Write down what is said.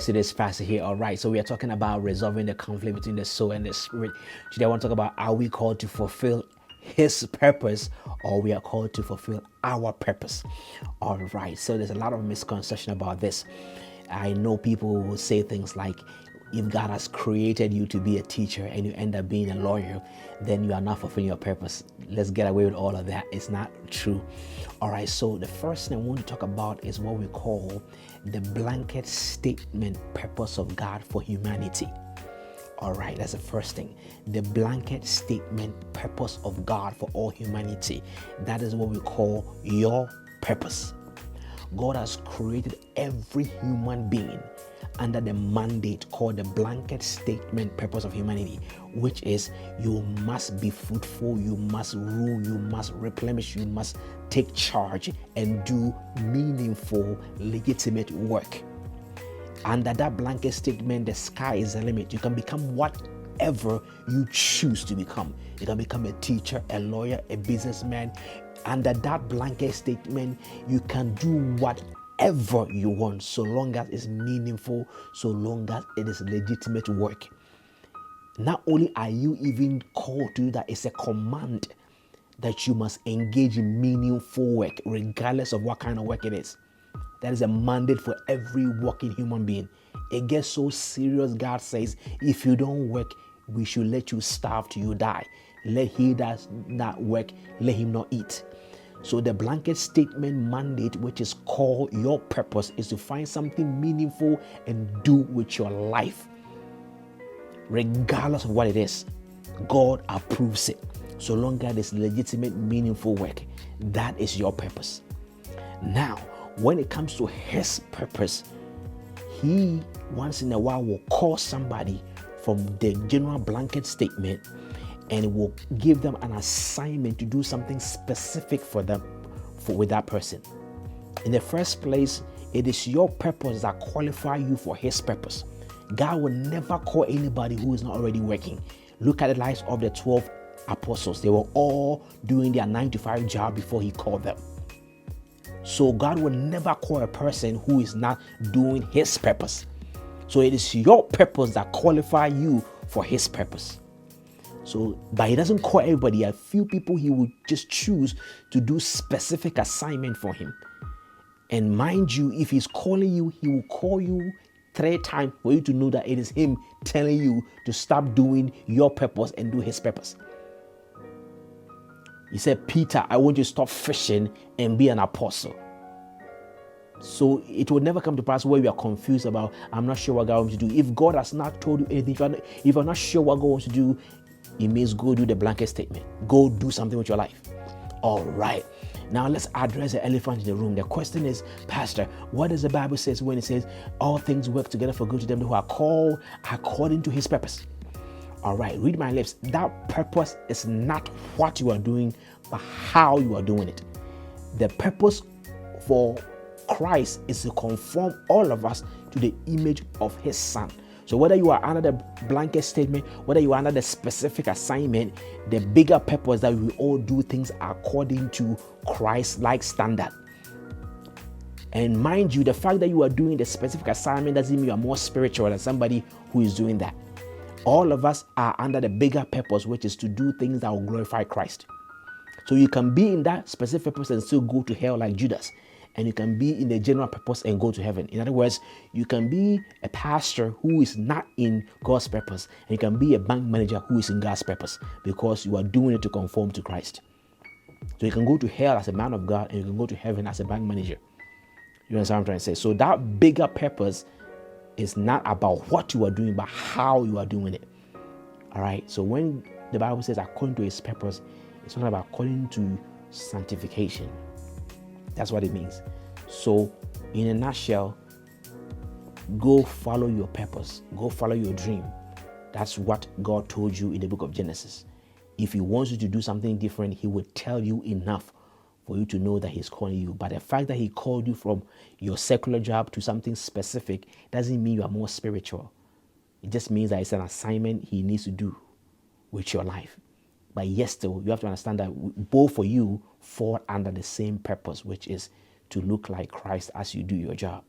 Today's fast here. All right. So we are talking about resolving the conflict between the soul and the spirit. Today I want to talk about, are we called to fulfill his purpose, or we are called to fulfill our purpose? All right. So there's a lot of misconception about this. I know people will say things like, if God has created you to be a teacher and you end up being a lawyer, then you are not fulfilling your purpose. Let's get away with all of that. It's not true. All right, so the first thing I want to talk about is what we call the blanket statement purpose of God for humanity. All right, that's the first thing. The blanket statement purpose of God for all humanity. That is what we call your purpose. God has created every human being under the mandate called the blanket statement purpose of humanity, which is you must be fruitful, you must rule, you must replenish, you must take charge and do meaningful, legitimate work. Under that blanket statement, the sky is the limit. You can become whatever you choose to become. You can become a teacher, a lawyer, a businessman. Under that blanket statement, you can do whatever you want, so long as it's meaningful, so long as it is legitimate work. Not only are you even called to do that, it's a command that you must engage in meaningful work, regardless of what kind of work it is. That is a mandate for every working human being. It gets so serious, God says, if you don't work, we should let you starve till you die. Let he that not work, let him not eat. So the blanket statement mandate, which is called your purpose, is to find something meaningful and do with your life. Regardless of what it is, God approves it. So long as it's legitimate, meaningful work, that is your purpose. Now, when it comes to his purpose, he once in a while will call somebody from the general blanket statement and will give them an assignment to do something specific for them, with that person. In the first place, it is your purpose that qualify you for his purpose. God will never call anybody who is not already working. Look at the lives of the 12 apostles. They were all doing their 9-to-5 job before he called them. So God will never call a person who is not doing his purpose. So it is your purpose that qualify you for his purpose. So, but he doesn't call everybody. A few people he will just choose to do specific assignment for him. And mind you, if he's calling you, he will call you 3 times for you to know that it is him telling you to stop doing your purpose and do his purpose. He said, Peter, I want you to stop fishing and be an apostle. So it will never come to pass where you are confused about, I'm not sure what God wants to do. If God has not told you anything, if you're not sure what God wants to do, it means go do the blanket statement. Go do something with your life. All right. Now let's address the elephant in the room. The question is, Pastor, what does the Bible say when it says all things work together for good to them who are called according to his purpose? All right, read my lips. That purpose is not what you are doing, but how you are doing it. The purpose for Christ is to conform all of us to the image of his son. So whether you are under the blanket statement, whether you are under the specific assignment, the bigger purpose that we all do things according to Christ-like standard. And mind you, the fact that you are doing the specific assignment doesn't mean you are more spiritual than somebody who is doing that. All of us are under the bigger purpose, which is to do things that will glorify Christ. So you can be in that specific purpose and still go to hell like Judas. And you can be in the general purpose and go to heaven. In other words, you can be a pastor who is not in God's purpose. And you can be a bank manager who is in God's purpose, because you are doing it to conform to Christ. So you can go to hell as a man of God and you can go to heaven as a bank manager. You understand what I'm trying to say? So that bigger purpose is not about what you are doing, but how you are doing it. All right. So when the Bible says according to his purpose, it's not about according to sanctification. That's what it means. So in a nutshell, go follow your purpose. Go follow your dream. That's what God told you in the book of Genesis. If he wants you to do something different, he will tell you enough for you to know that he's calling you. But the fact that he called you from your secular job to something specific doesn't mean you are more spiritual. It just means that it's an assignment he needs to do with your life. But yes, still, you have to understand that both for you fall under the same purpose, which is to look like Christ as you do your job.